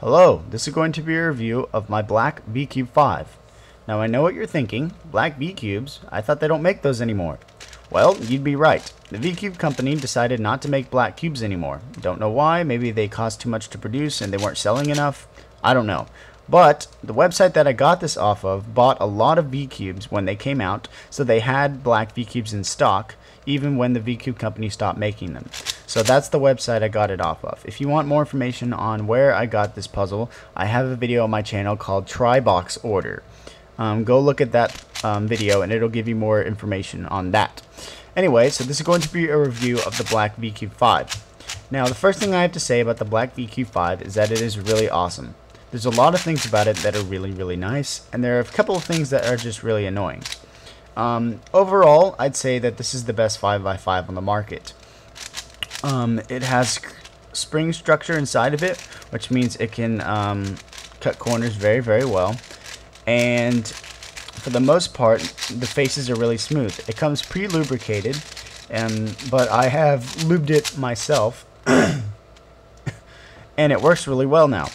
Hello, this is going to be a review of my black V-Cube 5. Now I know what you're thinking, black V-Cubes, I thought they don't make those anymore. Well, you'd be right. The V-Cube company decided not to make black cubes anymore. Don't know why, maybe they cost too much to produce and they weren't selling enough. I don't know. But the website that I got this off of bought a lot of V-Cubes when they came out, so they had black V-Cubes in stock, even when the V-Cube company stopped making them. So that's the website I got it off of. If you want more information on where I got this puzzle, I have a video on my channel called Try Box Order. Go look at that video and it'll give you more information on that. Anyway, so this is going to be a review of the black V-Cube 5. Now the first thing I have to say about the black V-Cube 5 is that it is really awesome. There's a lot of things about it that are really nice, and there are a couple of things that are just really annoying. Overall, I'd say that this is the best 5x5 on the market. It has spring structure inside of it, which means it can cut corners very well. And for the most part, the faces are really smooth. It comes pre-lubricated, but I have lubed it myself, and it works really well now.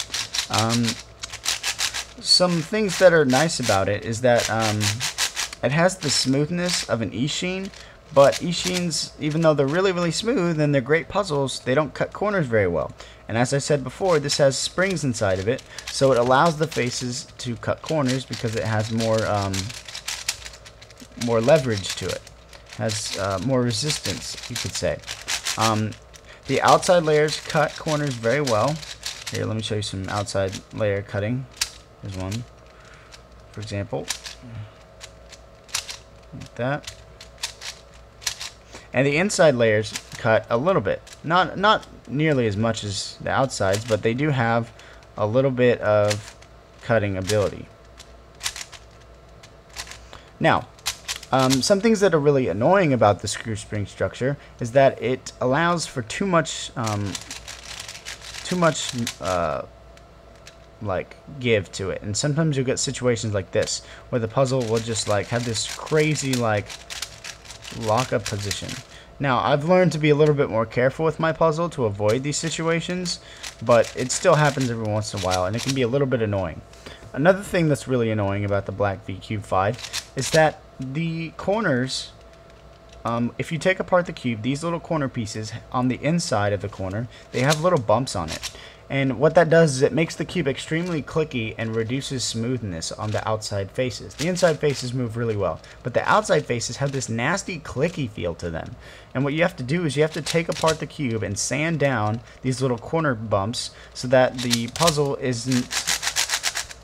Some things that are nice about it is that it has the smoothness of an Eachine, but Eachines, even though they're really smooth and they're great puzzles, they don't cut corners very well. And as I said before, this has springs inside of it, so it allows the faces to cut corners because it has more leverage to it. Has more resistance, you could say. The outside layers cut corners very well. Here, let me show you some outside layer cutting. There's one, for example. Like that. And the inside layers cut a little bit. Not nearly as much as the outsides, but they do have a little bit of cutting ability. Now, some things that are really annoying about the screw spring structure is that it allows for too much like give to it, and sometimes you'll get situations like this where the puzzle will just like have this crazy like lock-up position. Now I've learned to be a little bit more careful with my puzzle to avoid these situations, but it still happens every once in a while and it can be a little bit annoying. Another thing that's really annoying about the black V-Cube 5 is that the corners, if you take apart the cube, these little corner pieces on the inside of the corner, they have little bumps on it. And what that does is it makes the cube extremely clicky and reduces smoothness on the outside faces. The inside faces move really well, but the outside faces have this nasty clicky feel to them. And what you have to do is you have to take apart the cube and sand down these little corner bumps so that the puzzle isn't,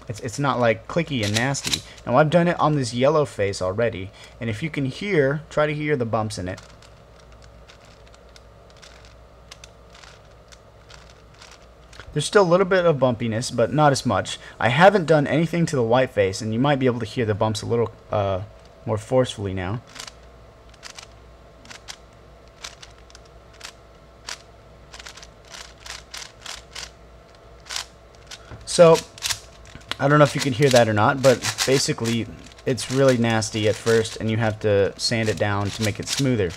it's not like clicky and nasty. Now I've done it on this yellow face already, and if you can hear, try to hear the bumps in it. There's still a little bit of bumpiness, but not as much. I haven't done anything to the white face, and you might be able to hear the bumps a little more forcefully now. So, I don't know if you can hear that or not, but basically it's really nasty at first, and you have to sand it down to make it smoother.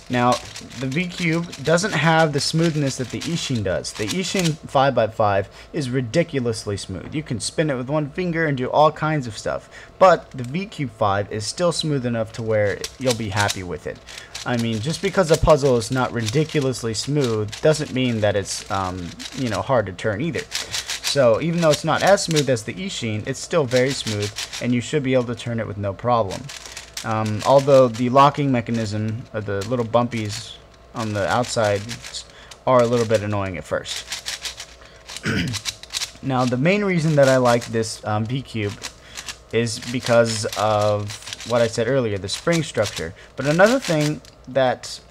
Now, the V-Cube doesn't have the smoothness that the Eachine does. The Eachine 5x5 is ridiculously smooth. You can spin it with one finger and do all kinds of stuff. But the V-Cube 5 is still smooth enough to where you'll be happy with it. I mean, just because a puzzle is not ridiculously smooth doesn't mean that it's hard to turn either. So even though it's not as smooth as the Eachine, it's still very smooth, and you should be able to turn it with no problem. Although the locking mechanism, or the little bumpies on the outside, are a little bit annoying at first. Now, the main reason that I like this V-Cube is because of what I said earlier, the spring structure. But another thing that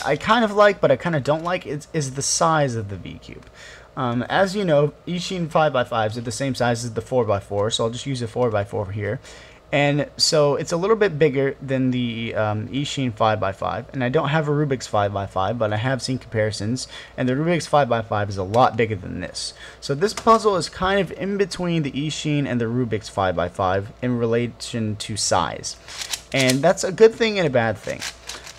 I kind of like, but I kind of don't like, is the size of the V-Cube. As you know, Eachine 5x5s are the same size as the 4x4, so I'll just use a 4x4 here. And so it's a little bit bigger than the Eachine 5x5, and I don't have a Rubik's 5x5, but I have seen comparisons, and the Rubik's 5x5 is a lot bigger than this. So this puzzle is kind of in between the Eachine and the Rubik's 5x5 in relation to size, and that's a good thing and a bad thing.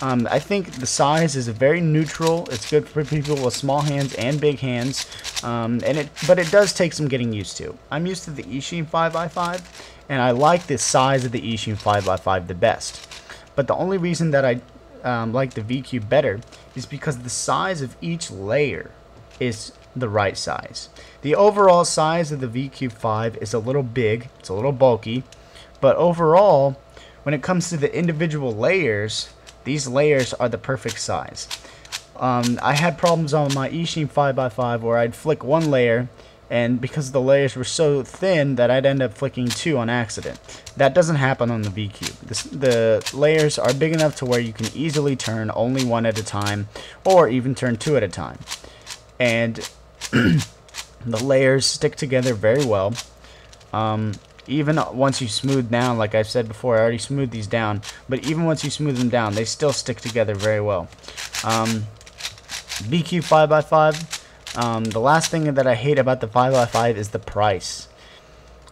I think the size is very neutral. It's good for people with small hands and big hands, but it does take some getting used to. I'm used to the Eachine 5x5, and I like the size of the Eachine 5x5 the best. But the only reason that I like the V-Cube better is because the size of each layer is the right size. The overall size of the V-Cube 5 is a little big, it's a little bulky, but overall, when it comes to the individual layers, these layers are the perfect size. I had problems on my Eachine 5x5 where I'd flick one layer, and because the layers were so thin that I'd end up flicking two on accident. That doesn't happen on the V-Cube. The layers are big enough to where you can easily turn only one at a time, or even turn two at a time. And the layers stick together very well. Even once you smooth down, like I said before, I already smoothed these down, but even once you smooth them down, they still stick together very well. V-Cube 5x5, the last thing that I hate about the 5x5 is the price.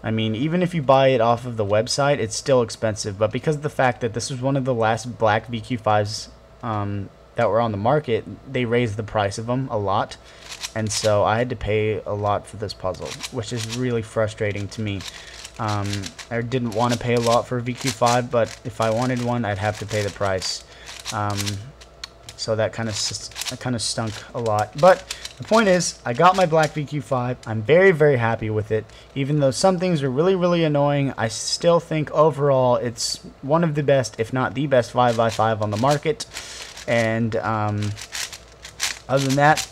I mean, even if you buy it off of the website, it's still expensive, but because of the fact that this was one of the last black V-Cube 5s that were on the market, they raised the price of them a lot, and so I had to pay a lot for this puzzle, which is really frustrating to me. I didn't want to pay a lot for a V-Cube 5, but if I wanted one, I'd have to pay the price. So that kind of stunk a lot. But the point is, I got my black V-Cube 5. I'm very, very happy with it. Even though some things are really, really annoying, I still think overall it's one of the best, if not the best 5x5 on the market. And other than that,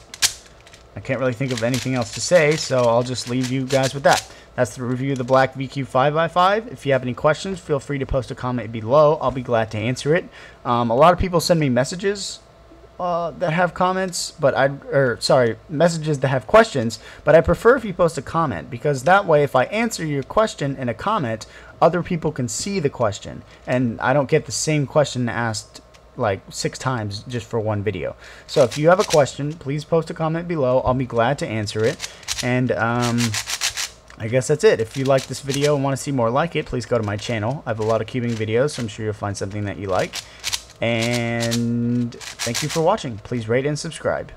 I can't really think of anything else to say, so I'll just leave you guys with that. That's the review of the black V-Cube 5x5. If you have any questions, feel free to post a comment below. I'll be glad to answer it. A lot of people send me messages that have comments, but messages that have questions, but I prefer if you post a comment, because that way if I answer your question in a comment, other people can see the question, and I don't get the same question asked like 6 times just for one video. So if you have a question, please post a comment below. I'll be glad to answer it. And I guess that's it. If you like this video and want to see more like it, please go to my channel. I have a lot of cubing videos, so I'm sure you'll find something that you like. And thank you for watching. Please rate and subscribe.